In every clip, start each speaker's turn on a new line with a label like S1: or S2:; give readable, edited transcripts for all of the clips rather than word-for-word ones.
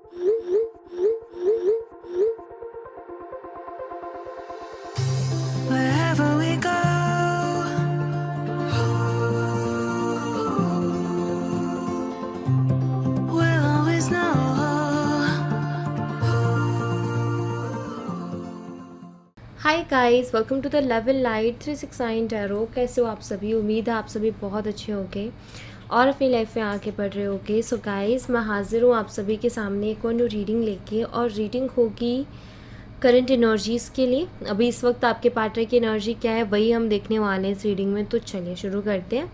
S1: Wherever we go, we'll always know.
S2: Hi guys, welcome to the level light 369 tarot. कैसे हो आप सभी? उम्मीद है आप सभी बहुत अच्छे होंगे और अपनी लाइफ में आगे बढ़ रहे होगे। सो गाइस, मैं हाजिर हूँ आप सभी के सामने एक और न्यू रीडिंग लेके, और रीडिंग होगी करंट एनर्जीज़ के लिए। अभी इस वक्त आपके पार्टनर की एनर्जी क्या है वही हम देखने वाले हैं इस रीडिंग में। तो चलिए शुरू करते हैं।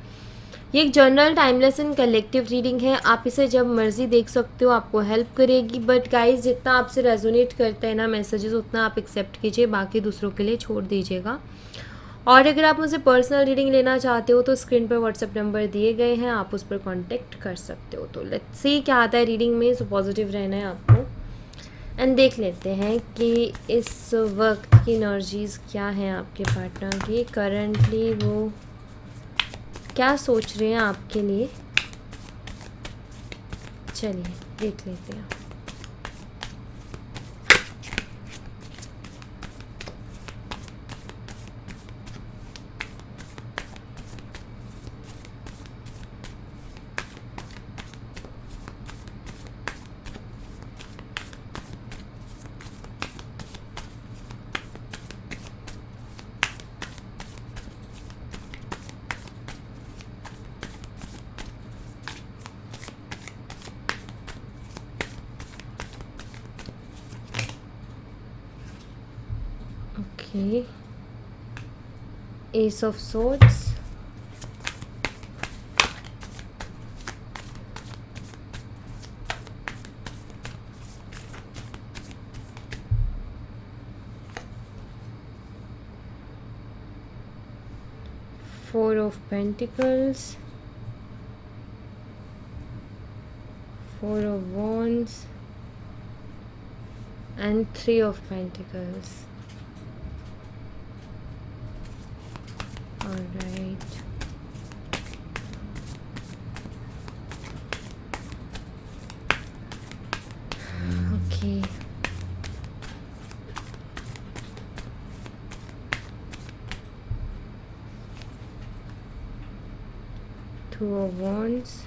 S2: ये एक general timeless and collective reading है। आप इसे जब मर्जी देख सकते हो, आपको हेल्प करेगी। बट गाइस, जितना आपसे रेजोनेट करता है ना मैसेजेस, उतना आप एक्सेप्ट कीजिए, बाकी दूसरों के लिए छोड़ दीजिएगा। और अगर आप मुझसे पर्सनल रीडिंग लेना चाहते हो तो स्क्रीन पर व्हाट्सएप नंबर दिए गए हैं, आप उस पर कॉन्टेक्ट कर सकते हो। तो लेट्स सी क्या आता है रीडिंग में। सो पॉजिटिव रहना है आपको। एंड देख लेते हैं कि इस वक्त की एनर्जीज़ क्या हैं आपके पार्टनर की। करंटली वो क्या सोच रहे हैं आपके लिए। चलिए देख लेते हैं। Okay. Ace of Swords. Four of Pentacles. Four of Wands. And Three of Pentacles. Alright. Okay. Two of Wands.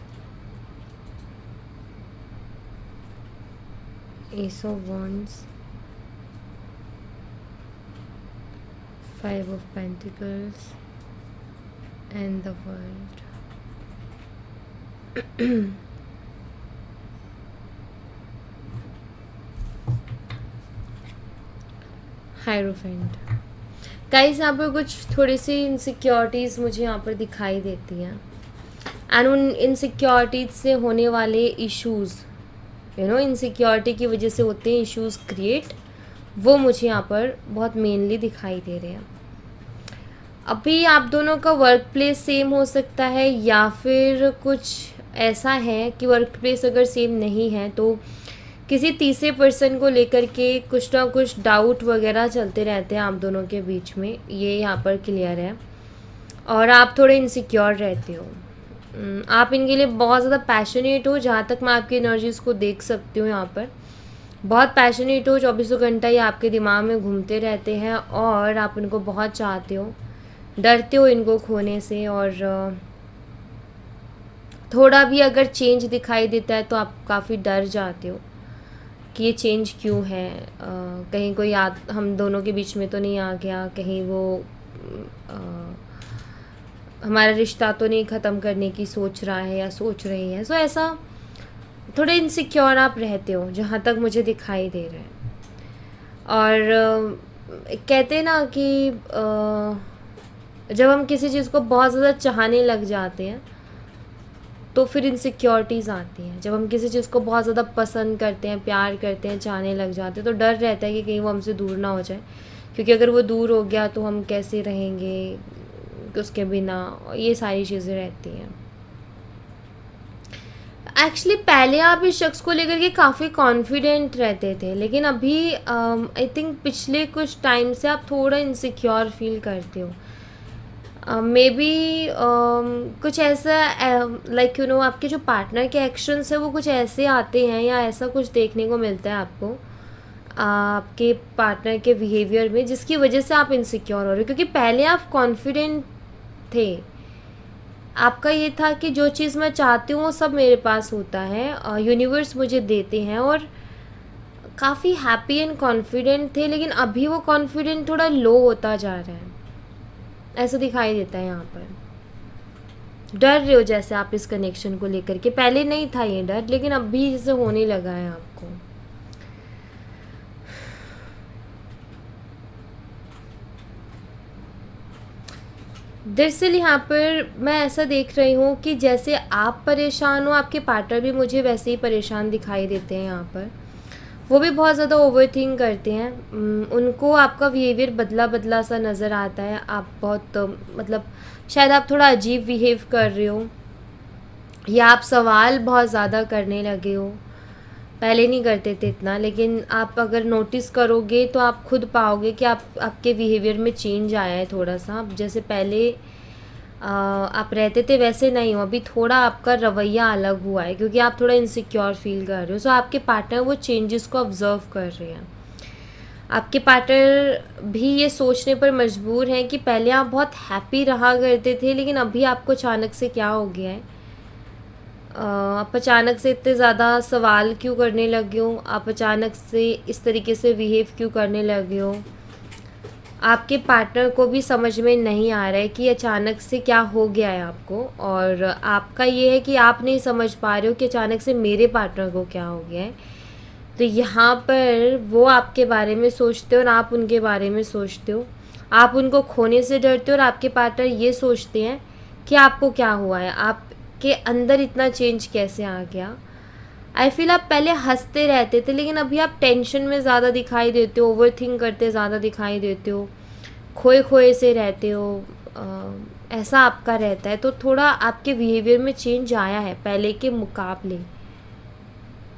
S2: Ace of Wands. Five of Pentacles. And the World. Hierophant. Guys, यहाँ पर कुछ थोड़ी सी इनसिक्योरिटीज़ मुझे यहाँ पर दिखाई देती हैं, एंड उन इनसिक्योरिटीज से होने वाले इश्यूज़, इनसिक्योरिटी की वजह से होते हैं इश्यूज़ क्रिएट, वो मुझे यहाँ पर बहुत मेनली दिखाई दे रहे हैं। अभी आप दोनों का वर्क प्लेस सेम हो सकता है, या फिर कुछ ऐसा है कि वर्क प्लेस अगर सेम नहीं है तो किसी तीसरे पर्सन को लेकर के कुछ ना कुछ डाउट वगैरह चलते रहते हैं आप दोनों के बीच में, ये यहाँ पर क्लियर है। और आप थोड़े इनसिक्योर रहते हो। आप इनके लिए बहुत ज़्यादा पैशनेट हो, जहाँ तक मैं आपकी एनर्जीज़ को देख सकती हूँ यहाँ पर। बहुत पैशनेट हो, 24 घंटा ये आपके दिमाग में घूमते रहते हैं, और आप इनको बहुत चाहते हो, डरते हो इनको खोने से। और थोड़ा भी अगर चेंज दिखाई देता है तो आप काफ़ी डर जाते हो कि ये चेंज क्यों है, कहीं कोई हम दोनों के बीच में तो नहीं आ गया, कहीं वो हमारा रिश्ता तो नहीं ख़त्म करने की सोच रहा है या सोच रही है। सो ऐसा थोड़े इनसिक्योर आप रहते हो, जहाँ तक मुझे दिखाई दे रहा है। और कहते हैं ना कि जब हम किसी चीज़ को बहुत ज़्यादा चाहने लग जाते हैं तो फिर इनसिक्योरिटीज़ आती हैं। जब हम किसी चीज़ को बहुत ज़्यादा पसंद करते हैं, प्यार करते हैं, चाहने लग जाते हैं, तो डर रहता है कि कहीं वो हमसे दूर ना हो जाए, क्योंकि अगर वो दूर हो गया तो हम कैसे रहेंगे उसके बिना, ये सारी चीज़ें रहती हैं। एक्चुअली पहले आप इस शख्स को लेकर के काफ़ी कॉन्फिडेंट रहते थे, लेकिन अभी आई थिंक पिछले कुछ टाइम से आप थोड़ा इनसिक्योर फील करते हो। मे बी कुछ ऐसा लाइक आपके जो पार्टनर के एक्शंस है वो कुछ ऐसे आते हैं या ऐसा कुछ देखने को मिलता है आपको आपके पार्टनर के बिहेवियर में, जिसकी वजह से आप इनसिक्योर हो रहे हो, क्योंकि पहले आप कॉन्फिडेंट थे। आपका ये था कि जो चीज़ मैं चाहती हूँ वो सब मेरे पास होता है, यूनिवर्स मुझे देते हैं, और काफ़ी हैप्पी एंड कॉन्फिडेंट थे। लेकिन अभी वो कॉन्फिडेंट थोड़ा लो होता जा रहा है, ऐसा दिखाई देता है। यहाँ पर डर रहे हो जैसे आप इस कनेक्शन को लेकर के, पहले नहीं था ये डर, लेकिन अभी जैसे होने लगा है आपको। दरअसल यहाँ पर मैं ऐसा देख रही हूँ कि जैसे आप परेशान हो, आपके पार्टनर भी मुझे वैसे ही परेशान दिखाई देते हैं। यहाँ पर वो भी बहुत ज़्यादा ओवरथिंक करते हैं। उनको आपका बिहेवियर बदला बदला सा नज़र आता है। आप बहुत मतलब शायद आप थोड़ा अजीब बिहेव कर रहे हो, या आप सवाल बहुत ज़्यादा करने लगे हो। पहले नहीं करते थे इतना, लेकिन आप अगर नोटिस करोगे तो आप खुद पाओगे कि आपके बिहेवियर में चेंज आया है थोड़ा सा। आप जैसे पहले आप रहते थे वैसे नहीं हो, अभी थोड़ा आपका रवैया अलग हुआ है, क्योंकि आप थोड़ा इनसिक्योर फील कर रहे हो। सो आपके पार्टनर वो चेंजेस को ऑब्ज़र्व कर रहे हैं। आपके पार्टनर भी ये सोचने पर मजबूर हैं कि पहले आप बहुत हैप्पी रहा करते थे, लेकिन अभी आपको अचानक से क्या हो गया है। आप अचानक से इतने ज़्यादा सवाल क्यों करने लगे हो, आप अचानक से इस तरीके से बिहेव क्यों करने लगे हो। आपके पार्टनर को भी समझ में नहीं आ रहा है कि अचानक से क्या हो गया है आपको, और आपका ये है कि आप नहीं समझ पा रहे हो कि अचानक से मेरे पार्टनर को क्या हो गया है। तो यहाँ पर वो आपके बारे में सोचते हो और आप उनके बारे में सोचते हो। आप उनको खोने से डरते हो और आपके पार्टनर ये सोचते हैं कि आपको क्या हुआ है, आपके अंदर इतना चेंज कैसे आ गया। आई फील आप पहले हंसते रहते थे, लेकिन अभी आप टेंशन में ज़्यादा दिखाई देते हो, ओवरथिंक करते ज़्यादा दिखाई देते हो, खोए खोए से रहते हो। ऐसा आपका रहता है। तो थोड़ा आपके बिहेवियर में चेंज आया है पहले के मुकाबले।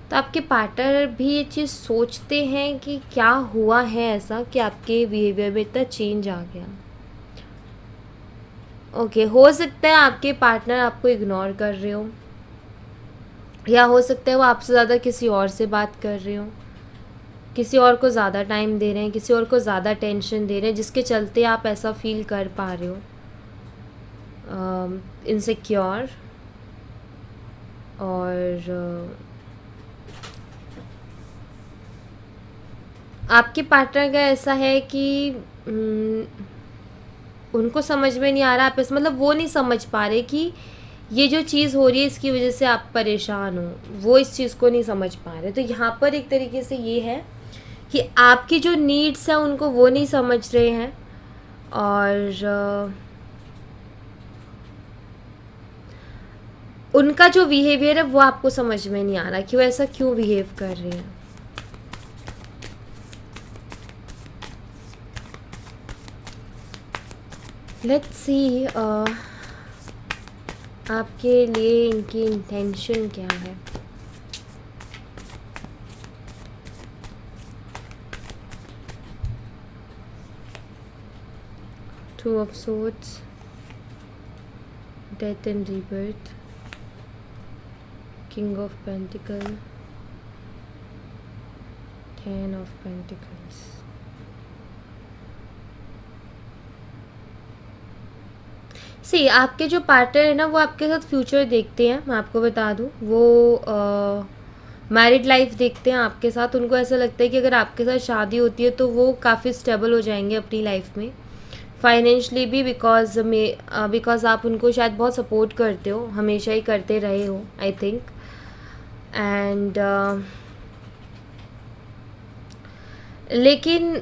S2: तो आपके पार्टनर भी ये चीज़ सोचते हैं कि क्या हुआ है ऐसा कि आपके बिहेवियर में इतना चेंज आ गया। ओके, हो सकता है आपके पार्टनर आपको इग्नोर कर रहे हो, या हो सकता है वो आपसे ज़्यादा किसी और से बात कर रहे हो, किसी और को ज़्यादा टाइम दे रहे हैं, किसी और को ज़्यादा टेंशन दे रहे हैं, जिसके चलते आप ऐसा फील कर पा रहे हो इनसिक्योर। और आपके पार्टनर का ऐसा है कि उनको समझ में नहीं आ रहा आप इस मतलब वो नहीं समझ पा रहे कि ये जो चीज़ हो रही है इसकी वजह से आप परेशान हो, वो इस चीज़ को नहीं समझ पा रहे। तो यहाँ पर एक तरीके से ये है कि आपकी जो नीड्स हैं उनको वो नहीं समझ रहे हैं, और उनका जो बिहेवियर है वो आपको समझ में नहीं आ रहा कि वो ऐसा क्यों बिहेव कर रहे हैं। लेट्स सी आपके लिए इनकी इंटेंशन क्या है। Two of swords, death and rebirth, king of pentacle, ten of pentacles. See आपके जो पार्टनर है ना वो आपके साथ फ्यूचर देखते हैं। मैं आपको बता दूं, वो मैरिड लाइफ देखते हैं आपके साथ। उनको ऐसा लगता है कि अगर आपके साथ शादी होती है तो वो काफ़ी स्टेबल हो जाएंगे अपनी लाइफ में, फाइनेंशली भी, बिकॉज आप उनको शायद बहुत सपोर्ट करते हो, हमेशा ही करते रहे हो आई थिंक। एंड लेकिन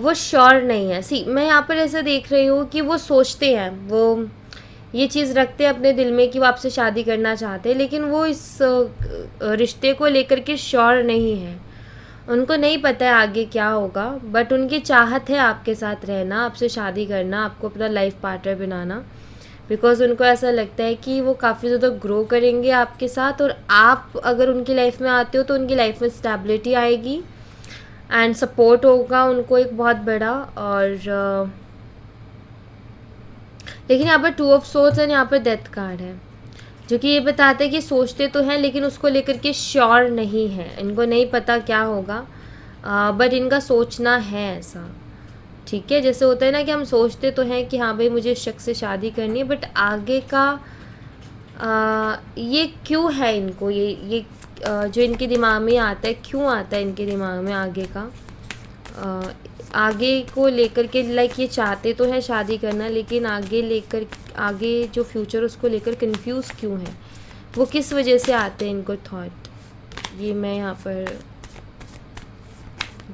S2: वो श्योर नहीं है। सी मैं यहाँ पर ऐसा देख रही हूँ कि वो सोचते हैं, वो ये चीज़ रखते हैं अपने दिल में कि वो आपसे शादी करना चाहते हैं, लेकिन वो इस रिश्ते को लेकर के श्योर नहीं है। उनको नहीं पता है आगे क्या होगा, बट उनकी चाहत है आपके साथ रहना, आपसे शादी करना, आपको अपना लाइफ पार्टनर बनाना, बिकॉज उनको ऐसा लगता है कि वो काफ़ी ज़्यादा ग्रो करेंगे आपके साथ, और आप अगर उनकी लाइफ में आते हो तो उनकी लाइफ में स्टेबिलिटी आएगी एंड सपोर्ट होगा उनको एक बहुत बड़ा। और लेकिन यहाँ पर 2 ऑफ सोर्ड्स एंड यहाँ पर डेथ कार्ड है, जो कि ये बताते हैं कि सोचते तो हैं लेकिन उसको लेकर के श्योर नहीं है, इनको नहीं पता क्या होगा, बट इनका सोचना है ऐसा। ठीक है, जैसे होता है ना कि हम सोचते तो हैं कि हाँ भाई मुझे इस शख्स से शादी करनी है, बट आगे का ये क्यों है इनको, ये जो इनके दिमाग में आता है, क्यों आता है इनके दिमाग में आगे का, आगे को लेकर के, लाइक ये चाहते तो हैं शादी करना, लेकिन आगे जो फ्यूचर उसको लेकर कंफ्यूज क्यों है, वो किस वजह से आते हैं इनको थॉट, ये मैं यहाँ पर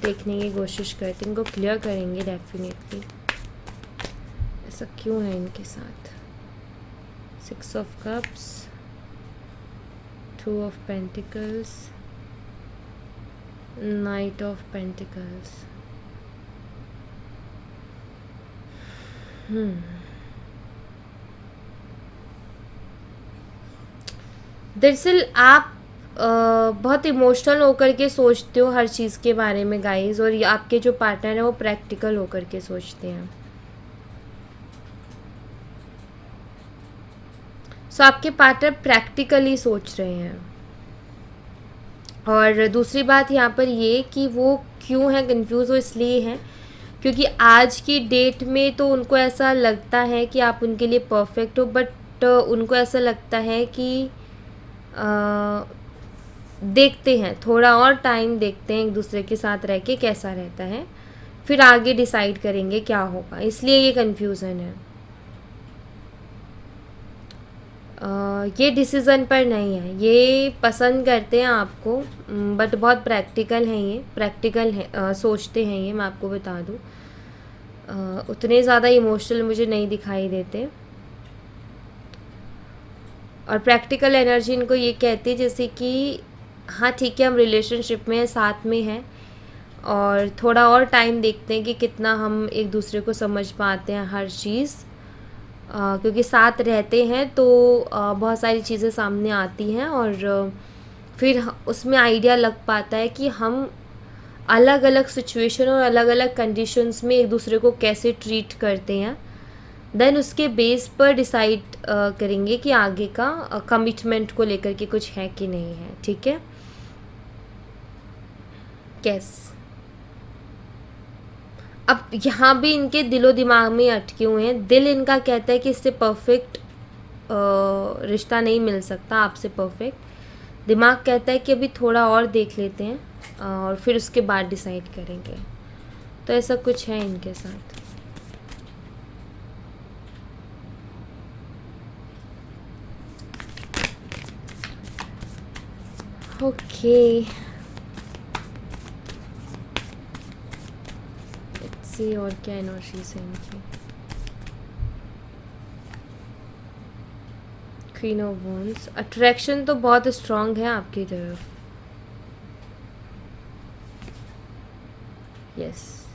S2: देखने की कोशिश करती हूँ, इनको क्लियर करेंगे डेफिनेटली, ऐसा क्यों है इनके साथ। 6 of cups, 2 of pentacles, night of pentacles. दरअसल आप बहुत इमोशनल होकर के सोचते हो हर चीज़ के बारे में गाइस, और ये आपके जो पार्टनर है वो प्रैक्टिकल होकर के सोचते हैं। सो आपके पार्टनर प्रैक्टिकली सोच रहे हैं। और दूसरी बात यहाँ पर ये कि वो क्यों है कंफ्यूज, वो इसलिए है क्योंकि आज की डेट में तो उनको ऐसा लगता है कि आप उनके लिए परफेक्ट हो, बट उनको ऐसा लगता है कि देखते हैं, थोड़ा और टाइम देखते हैं एक दूसरे के साथ रह के कैसा रहता है, फिर आगे डिसाइड करेंगे क्या होगा, इसलिए ये कन्फ्यूज़न है। ये डिसीज़न पर नहीं है, ये पसंद करते हैं आपको, बट बहुत प्रैक्टिकल हैं, ये प्रैक्टिकल है, सोचते हैं ये, मैं आपको बता दूँ। उतने ज़्यादा इमोशनल मुझे नहीं दिखाई देते, और प्रैक्टिकल एनर्जी इनको ये कहती है जैसे कि हाँ ठीक है हम रिलेशनशिप में हैं, साथ में हैं, और थोड़ा और टाइम देखते हैं कि कितना हम एक दूसरे को समझ पाते हैं हर चीज़, क्योंकि साथ रहते हैं तो बहुत सारी चीज़ें सामने आती हैं, और फिर उसमें आइडिया लग पाता है कि हम अलग अलग सिचुएशन और अलग अलग कंडीशंस में एक दूसरे को कैसे ट्रीट करते हैं। देन उसके बेस पर डिसाइड करेंगे कि आगे का कमिटमेंट को लेकर के कुछ है कि नहीं है। ठीक है, यस। अब यहाँ भी इनके दिलो दिमाग में अटके हुए हैं, दिल इनका कहता है कि इससे परफेक्ट रिश्ता नहीं मिल सकता, आपसे परफेक्ट। दिमाग कहता है कि अभी थोड़ा और देख लेते हैं और फिर उसके बाद डिसाइड करेंगे। तो ऐसा कुछ है इनके साथ। ओके, लेट्स सी और क्या एनर्जीज है इनकी। क्वीन ऑफ वॉन्ड्स, अट्रैक्शन तो बहुत स्ट्रांग है आपकी तरफ। यस,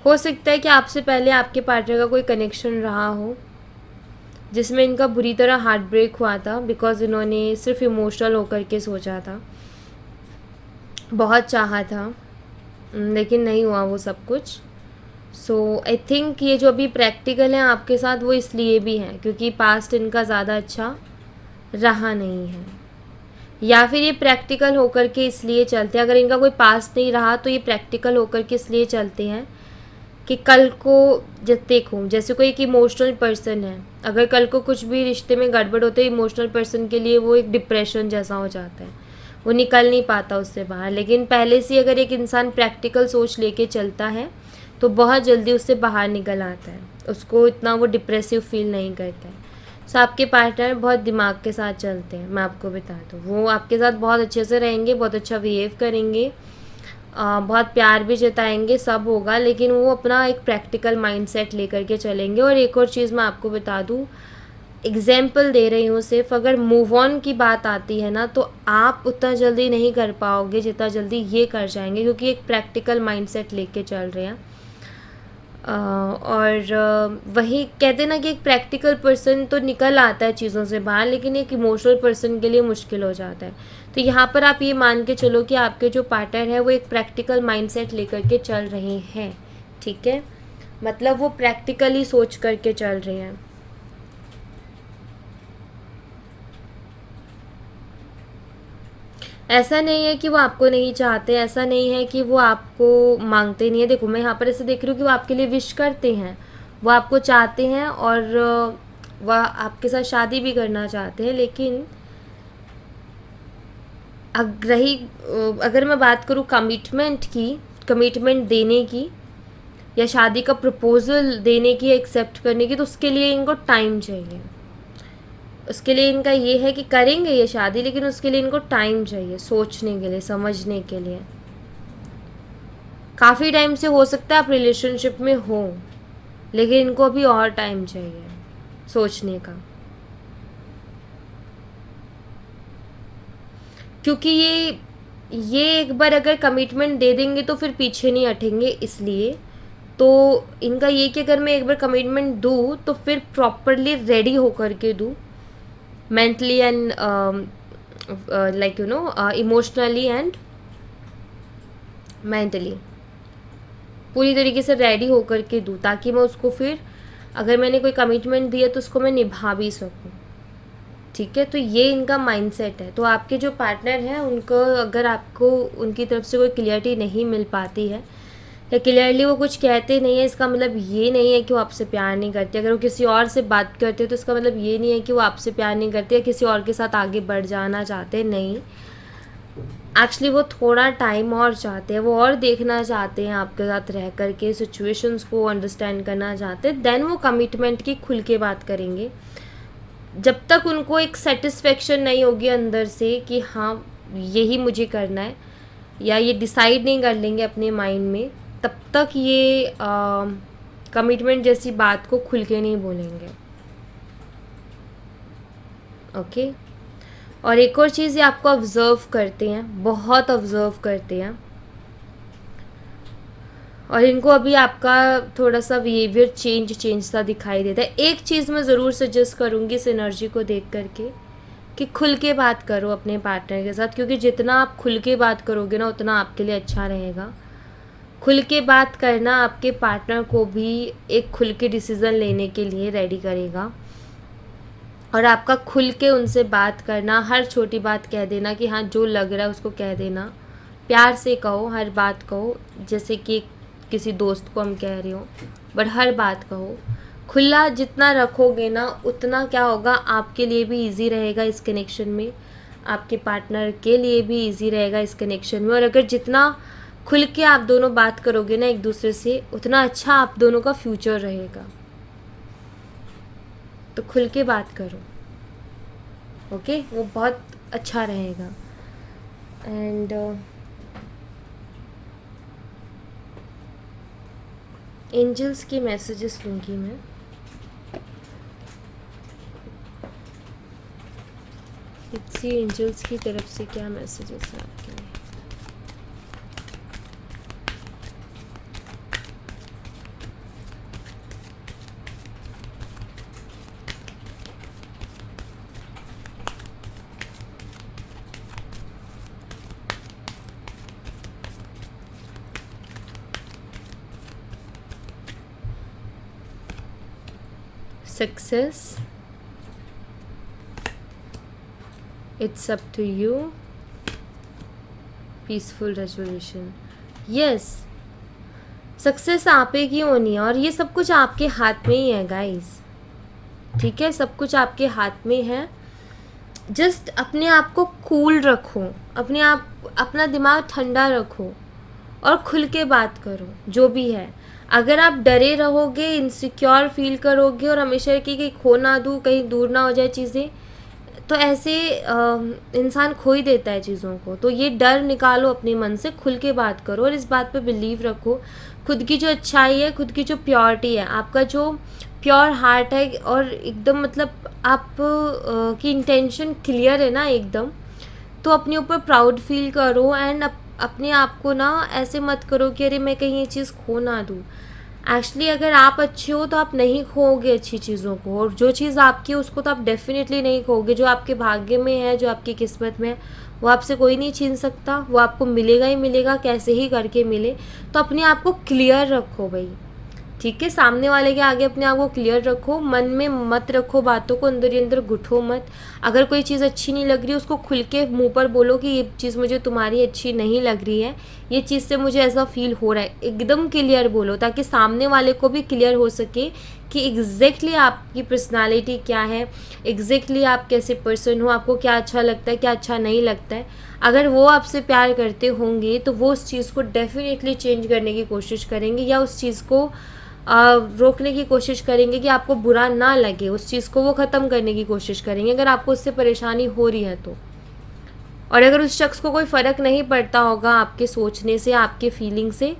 S2: हो सकता है कि आपसे पहले आपके पार्टनर का कोई कनेक्शन रहा हो जिसमें इनका बुरी तरह हार्ट ब्रेक हुआ था, बिकॉज इन्होंने सिर्फ इमोशनल होकर के सोचा था, बहुत चाहा था लेकिन नहीं हुआ वो सब कुछ। सो आई थिंक ये जो अभी प्रैक्टिकल है आपके साथ वो इसलिए भी है क्योंकि पास्ट इनका ज़्यादा अच्छा रहा नहीं है, या फिर ये प्रैक्टिकल होकर के इसलिए चलते हैं। अगर इनका कोई पास्ट नहीं रहा तो ये प्रैक्टिकल होकर के इसलिए चलते हैं कि कल को जब देखो, जैसे कोई एक इमोशनल पर्सन है, अगर कल को कुछ भी रिश्ते में गड़बड़ होते है, इमोशनल पर्सन के लिए वो एक डिप्रेशन जैसा हो जाता है, वो निकल नहीं पाता उससे बाहर। लेकिन पहले से अगर एक इंसान प्रैक्टिकल सोच लेके चलता है तो बहुत जल्दी उससे बाहर निकल आता है, उसको इतना वो डिप्रेसिव फील नहीं करता है। सो आपके पार्टनर बहुत दिमाग के साथ चलते हैं, मैं आपको बता दूँ। वो आपके साथ बहुत अच्छे से रहेंगे, बहुत अच्छा बिहेव करेंगे, बहुत प्यार भी जताएंगे, सब होगा, लेकिन वो अपना एक प्रैक्टिकल माइंडसेट लेकर के चलेंगे। और एक और चीज़ मैं आपको बता दूँ, एग्जाम्पल दे रही हूँ सिर्फ, अगर मूव ऑन की बात आती है ना तो आप उतना जल्दी नहीं कर पाओगे जितना जल्दी ये कर जाएंगे, क्योंकि एक प्रैक्टिकल माइंडसेट लेके चल रहे हैं। और वही कहते ना कि एक प्रैक्टिकल पर्सन तो निकल आता है चीज़ों से बाहर, लेकिन एक इमोशनल पर्सन के लिए मुश्किल हो जाता है। तो यहाँ पर आप ये मान के चलो कि आपके जो पार्टनर है वो एक प्रैक्टिकल माइंडसेट लेकर के चल रहे हैं, ठीक है, मतलब वो प्रैक्टिकली सोच करके चल रहे हैं। ऐसा नहीं है कि वो आपको नहीं चाहते, ऐसा नहीं है कि वो आपको मांगते नहीं है। देखो मैं यहाँ पर ऐसे देख रही हूँ कि वो आपके लिए विश करते हैं, वो आपको चाहते हैं और वह आपके साथ शादी भी करना चाहते हैं। लेकिन अगर मैं बात करूँ कमिटमेंट की, कमिटमेंट देने की या शादी का प्रपोज़ल देने की, एक्सेप्ट करने की, तो उसके लिए इनको टाइम चाहिए। उसके लिए इनका ये है कि करेंगे ये शादी, लेकिन उसके लिए इनको टाइम चाहिए, सोचने के लिए, समझने के लिए। काफ़ी टाइम से हो सकता है आप रिलेशनशिप में हो, लेकिन इनको अभी और टाइम चाहिए सोचने का, क्योंकि ये एक बार अगर कमिटमेंट दे देंगे तो फिर पीछे नहीं हटेंगे। इसलिए तो इनका ये कि अगर मैं एक बार कमिटमेंट दूँ तो फिर प्रॉपरली रेडी होकर के दूँ, mentally and like emotionally and mentally पूरी तरीके से रेडी होकर के दूँ, ताकि मैं उसको फिर अगर मैंने कोई कमिटमेंट दिया तो उसको मैं निभा भी सकूँ, ठीक है। तो ये इनका माइंडसेट है। तो आपके जो पार्टनर हैं उनको अगर आपको उनकी तरफ से कोई क्लियरिटी नहीं मिल पाती है या क्लियरली वो कुछ कहते नहीं है, इसका मतलब ये नहीं है कि वो आपसे प्यार नहीं करते। अगर वो किसी और से बात करते तो इसका मतलब ये नहीं है कि वो आपसे प्यार नहीं करते या किसी और के साथ आगे बढ़ जाना चाहते, नहीं। एक्चुअली वो थोड़ा टाइम और चाहते हैं, वो और देखना चाहते हैं आपके साथ रह कर के, सिचुएशंस को अंडरस्टैंड करना चाहते हैं। देन वो कमिटमेंट की खुल के बात करेंगे। जब तक उनको एक सेटिस्फेक्शन नहीं होगी अंदर से कि हाँ यही मुझे करना है, या ये डिसाइड नहीं कर लेंगे अपने माइंड में, तब तक ये कमिटमेंट जैसी बात को खुल के नहीं बोलेंगे, ओके। और एक और चीज़, ये आपको ऑब्ज़र्व करते हैं, बहुत ऑब्ज़र्व करते हैं, और इनको अभी आपका थोड़ा सा बिहेवियर चेंज सा दिखाई देता है। एक चीज़ मैं ज़रूर सजेस्ट करूँगी इस एनर्जी को देख करके, कि खुल के बात करो अपने पार्टनर के साथ, क्योंकि जितना आप खुल के बात करोगे ना उतना आपके लिए अच्छा रहेगा। खुल के बात करना आपके पार्टनर को भी एक खुल के डिसीज़न लेने के लिए रेडी करेगा। और आपका खुल के उनसे बात करना, हर छोटी बात कह देना कि हाँ जो लग रहा है उसको कह देना, प्यार से कहो, हर बात कहो, जैसे कि किसी दोस्त को हम कह रहे हो, बट हर बात कहो। खुला जितना रखोगे ना उतना क्या होगा, आपके लिए भी इजी रहेगा इस कनेक्शन में, आपके पार्टनर के लिए भी इजी रहेगा इस कनेक्शन में। और अगर जितना खुल के आप दोनों बात करोगे ना एक दूसरे से, उतना अच्छा आप दोनों का फ्यूचर रहेगा। तो खुल के बात करो, ओके, वो बहुत अच्छा रहेगा। एंड एंजल्स के मैसेजेस लूँगी मैं। इसी एंजल्स की तरफ से क्या मैसेजेस हैं आपके लिए। Success, it's up to you, peaceful resolution, yes, success आप ही की होनी है और ये सब कुछ आपके हाथ में ही है गाइस, ठीक है, सब कुछ आपके हाथ में है। जस्ट अपने आप को कूल रखो, अपना दिमाग ठंडा रखो और खुल के बात करो जो भी है। अगर आप डरे रहोगे, इनसिक्योर फील करोगे और हमेशा कि कहीं खो ना दूँ, कहीं दूर ना हो जाए चीज़ें, तो ऐसे इंसान खो ही देता है चीज़ों को। तो ये डर निकालो अपने मन से, खुल के बात करो और इस बात पे बिलीव रखो। खुद की जो अच्छाई है, खुद की जो प्योरिटी है, आपका जो प्योर हार्ट है और एकदम मतलब आप की इंटेंशन क्लियर है ना एकदम, तो अपने ऊपर प्राउड फील करो। एंड अपने आप को ना ऐसे मत करो कि अरे मैं कहीं ये चीज़ खो ना दूँ। एक्चुअली अगर आप अच्छे हो तो आप नहीं खोओगे अच्छी चीज़ों को, और जो चीज़ आपकी है उसको तो आप डेफिनेटली नहीं खोओगे। जो आपके भाग्य में है, जो आपकी किस्मत में है, वो आपसे कोई नहीं छीन सकता, वो आपको मिलेगा ही मिलेगा, कैसे ही करके मिले। तो अपने आप को क्लियर रखो भाई, ठीक है। सामने वाले के आगे अपने आप को क्लियर रखो, मन में मत रखो बातों को, अंदर ही अंदर घुटो मत। अगर कोई चीज़ अच्छी नहीं लग रही उसको खुल के मुंह पर बोलो कि ये चीज़ मुझे तुम्हारी अच्छी नहीं लग रही है, ये चीज़ से मुझे ऐसा फील हो रहा है। एकदम क्लियर बोलो ताकि सामने वाले को भी क्लियर हो सके कि एग्जैक्टली आपकी पर्सनालिटी क्या है, एग्जैक्टली आप कैसे पर्सन हो, आपको क्या अच्छा लगता है, क्या अच्छा नहीं लगता है। अगर वो आपसे प्यार करते होंगे तो वो उस चीज़ को डेफिनेटली चेंज करने की कोशिश करेंगे, या उस चीज़ को रोकने की कोशिश करेंगे कि आपको बुरा ना लगे, उस चीज़ को वो ख़त्म करने की कोशिश करेंगे अगर आपको उससे परेशानी हो रही है तो। और अगर उस शख्स को कोई फ़र्क नहीं पड़ता होगा आपके सोचने से, आपके फीलिंग से,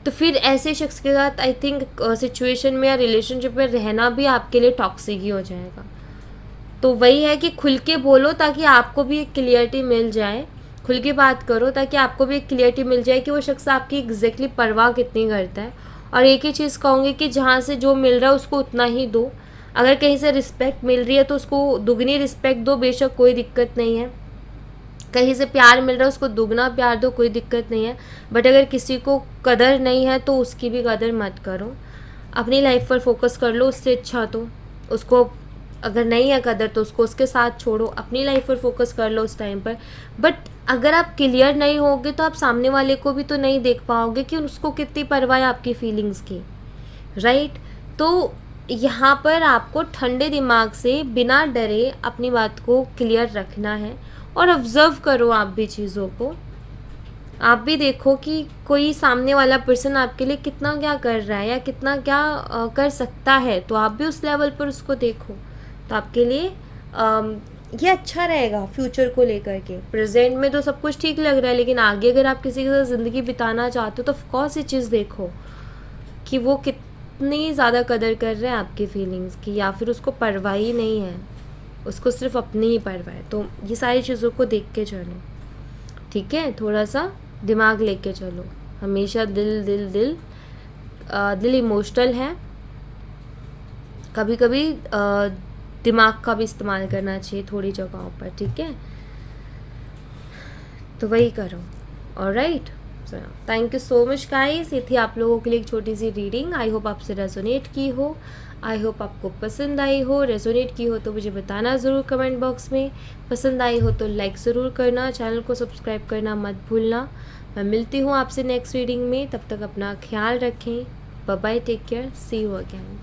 S2: तो फिर ऐसे शख्स के साथ आई थिंक सिचुएशन में या रिलेशनशिप में रहना भी आपके लिए टॉक्सिक ही हो जाएगा। तो वही है कि खुल के बोलो ताकि आपको भी एक क्लियरिटी मिल जाए, खुल के बात करो ताकि आपको भी एक क्लियरिटी मिल जाए कि वो शख्स आपकी एग्जैक्टली परवाह कितनी करता है। और एक ही चीज़ कहूँगी कि जहाँ से जो मिल रहा है उसको उतना ही दो। अगर कहीं से रिस्पेक्ट मिल रही है तो उसको दुगनी रिस्पेक्ट दो, बेशक कोई दिक्कत नहीं है। कहीं से प्यार मिल रहा है उसको दुगना प्यार दो, कोई दिक्कत नहीं है। बट अगर किसी को कदर नहीं है तो उसकी भी कदर मत करो, अपनी लाइफ पर फोकस कर लो। उससे अच्छा तो उसको, अगर नहीं है कदर तो उसको उसके साथ छोड़ो, अपनी लाइफ पर फोकस कर लो उस टाइम पर। बट अगर आप क्लियर नहीं होगे तो आप सामने वाले को भी तो नहीं देख पाओगे कि उसको कितनी परवाह है आपकी फीलिंग्स की, राइट। तो यहाँ पर आपको ठंडे दिमाग से बिना डरे अपनी बात को क्लियर रखना है, और ऑब्ज़र्व करो आप भी चीज़ों को। आप भी देखो कि कोई सामने वाला पर्सन आपके लिए कितना क्या कर रहा है या कितना क्या कर सकता है, तो आप भी उस लेवल पर उसको देखो। तो आपके लिए ये अच्छा रहेगा फ्यूचर को लेकर के। प्रेजेंट में तो सब कुछ ठीक लग रहा है, लेकिन आगे अगर आप किसी के साथ ज़िंदगी बिताना चाहते हो तो ऑफकोर्स ये चीज़ देखो कि वो कितनी ज़्यादा कदर कर रहे हैं आपकी फीलिंग्स की, या फिर उसको परवाह ही नहीं है, उसको सिर्फ अपनी ही परवाह है। तो ये सारी चीज़ों को देख के चलो, ठीक है। थोड़ा सा दिमाग लेके चलो हमेशा। दिल दिल दिल दिल इमोशनल है, कभी कभी दिमाग का भी इस्तेमाल करना चाहिए थोड़ी जगहों पर, ठीक है। तो वही करो, alright. Thank you so much guys, ये थी आप लोगों के लिए एक छोटी सी रीडिंग। आई होप आपसे रेजोनेट की हो, आई होप आपको पसंद आई हो। रेजोनेट की हो तो मुझे बताना ज़रूर कमेंट बॉक्स में, पसंद आई हो तो लाइक ज़रूर करना, चैनल को सब्सक्राइब करना मत भूलना। मैं मिलती हूँ आपसे नेक्स्ट रीडिंग में, तब तक अपना ख्याल रखें। Bye bye, take care, see you again.